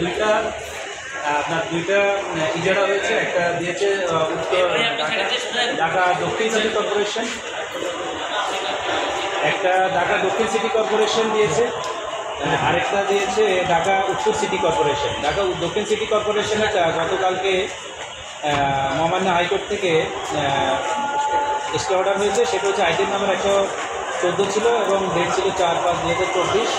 দুইটা আপনার দুইটা ইজারা হয়েছে, একটা দিয়েছে উত্তর ঢাকা দক্ষিণ সিটি কর্পোরেশন, একটা ঢাকা দক্ষিণ সিটি কর্পোরেশন দিয়েছে, আরেকটা দিয়েছে ঢাকা উত্তর সিটি কর্পোরেশন। ঢাকা দক্ষিণ সিটি কর্পোরেশনটা গতকালকে মহামান্য হাইকোর্ট থেকে স্টে অর্ডার হয়েছে। সেটা হচ্ছে আইটেম নাম্বার 114 ছিল এবং ডেট ছিল 4/5/2024।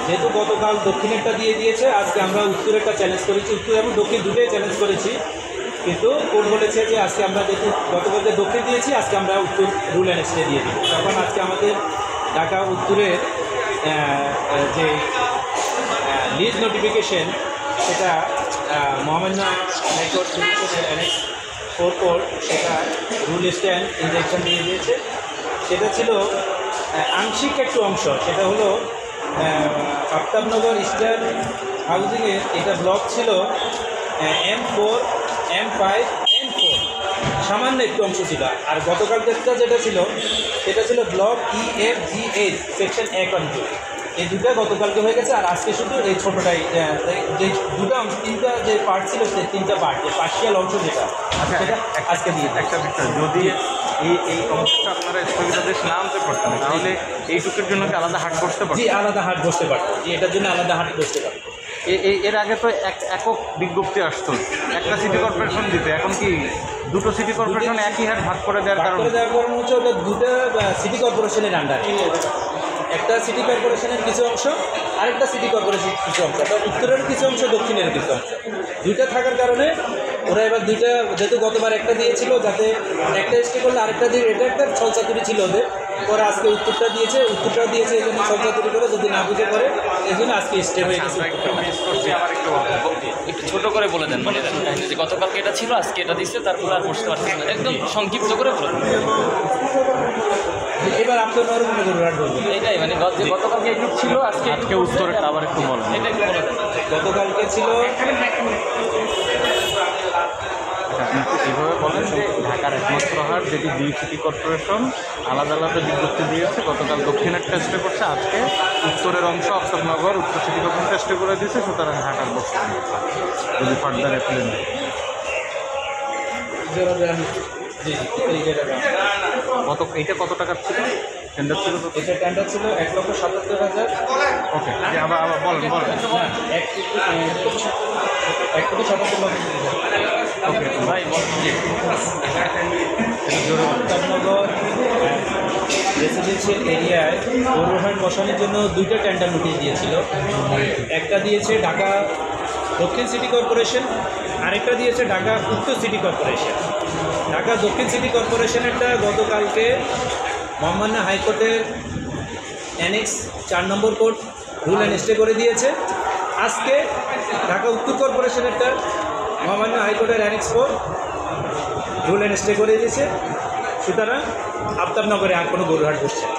যেহেতু গতকাল দক্ষিণেরটা দিয়ে দিয়েছে, আজকে আমরা উত্তরেরটা চ্যালেঞ্জ করেছি। উত্তর এবং দক্ষিণ দুটোই চ্যালেঞ্জ করেছি, কিন্তু কোর্ট বলেছে যে আজকে আমরা যেহেতু গতকালকে দক্ষিণ দিয়েছি, আজকে আমরা উত্তর রুল অ্যান্ড স্টে দিয়ে দিই। তখন আজকে আমাদের ঢাকা উত্তরের যে লিজ নোটিফিকেশন, সেটা মহামান্য হাইকোর্ট অ্যানেক্স 4 সেটা রুল স্ট্যান্ড ইনজেকশন দিয়ে দিয়েছে। সেটা ছিল আংশিক একটু অংশ, সেটা হলো আফতাবনগর ইস্টার্ন হাউজিংয়ের এটা ব্লক ছিল M4, M5, N4, সামান্য একটু অংশ ছিল। আর গতকালটা যেটা ছিল সেটা ছিল ব্লক EFGH সেকশন 1 and 2। এই দুটো গতকালকে হয়ে গেছে, আর আজকে শুধু এই ছোটোটাই, যে দুটো অংশ, তিনটা যে পার্ট ছিল সেই তিনটা পার্ট, যে পার্শিয়াল অংশ যেটা সেটা আজকে দিয়ে একটা বিষয়। যদি এই অংশটা আপনারা স্থগিতাদেশ না আনতে পারতেন, তাহলে এইটুকুর জন্য কি আলাদা হাট বসতে পারত? জি, আলাদা হাট বসতে পারত, জি, এটার জন্য আলাদা হাট বসতে পারত। এর আগে তো একক বিজ্ঞপ্তি আসতো একটা সিটি কর্পোরেশন দিতে, এখন কি দুটো সিটি কর্পোরেশন একই হাট ভাগ করে দেওয়ার কারণ হচ্ছে ওটা দুটো সিটি কর্পোরেশনের আন্ডারে, একটা সিটি কর্পোরেশনের কিছু অংশ, আরেকটা সিটি কর্পোরেশনের কিছু অংশ, উত্তরের কিছু অংশ, দক্ষিণের কিছু অংশ, দুইটা থাকার কারণে ওরা এবার দুইটা, যেহেতু গতবার একটা দিয়েছিল যাতে একটা স্টে করলে আরেকটা দিয়ে, এটা একটা ছলচাতুরি ছিল ওদের, পরে আজকে উত্তরটা দিয়েছে এই জন্য ছলচাতুরি করে যদি না বুঝে করে এই জন্য আজকে স্টে হয়ে গেছে। একটু ছোট করে বলে দেন যে গতকালকে এটা ছিল, আজকে এটা দিচ্ছে, তারপর আর বসতে পারছি না, একদম সংক্ষিপ্ত করে বলে দেন। এবার আপনার মনে করবেন এটাই মানে গতকালকে একটু ছিল, আজকে উত্তরটা আবার একটু বলেন, এটা একটু বলে দেন। গতকালকে ছিল এইভাবে বলেন যে ঢাকার একমাত্র হাট যেটি দুই সিটি কর্পোরেশন আলাদা আলাদা বিজ্ঞপ্তি দিয়েছে, গতকাল দক্ষিণের টেস্টে করছে, আজকে উত্তরের অংশ আফতাবনগর উত্তর সিটি কর্পোরেশন টেস্টে করে দিয়েছে, সুতরাং ঢাকার বসতে যদি ফার্দার অ্যাপিল নেই। এইটা কত টাকার ছিল টেন্ডার ছিল? এটা টেন্ডার ছিল 1,77,000। ওকে, আবার বলেন 1,77,000। ওকে ভাই আফতাবনগর রেসিডেন্সিয়াল এরিয়ায় পৌরহাট বসানোর জন্য দুইটা টেন্ডার নোটিশ দিয়েছিল। একটা দিয়েছে ঢাকা দক্ষিণ সিটি কর্পোরেশন, আরেকটা দিয়েছে ঢাকা উত্তর সিটি কর্পোরেশন। ঢাকা দক্ষিণ সিটি কর্পোরেশনেরটা গতকালকে মহামান্য হাইকোর্টের annexe 4 number court rule and stay করে দিয়েছে। আজকে ঢাকা উত্তর কর্পোরেশনেরটা মহামান্য হাইকোর্টের অ্যানেক্স 4 রুল অ্যান্ড স্টে করে দিয়েছে। সুতরাং আফতাবনগরে আর কোনো গরুহাট বসছে না।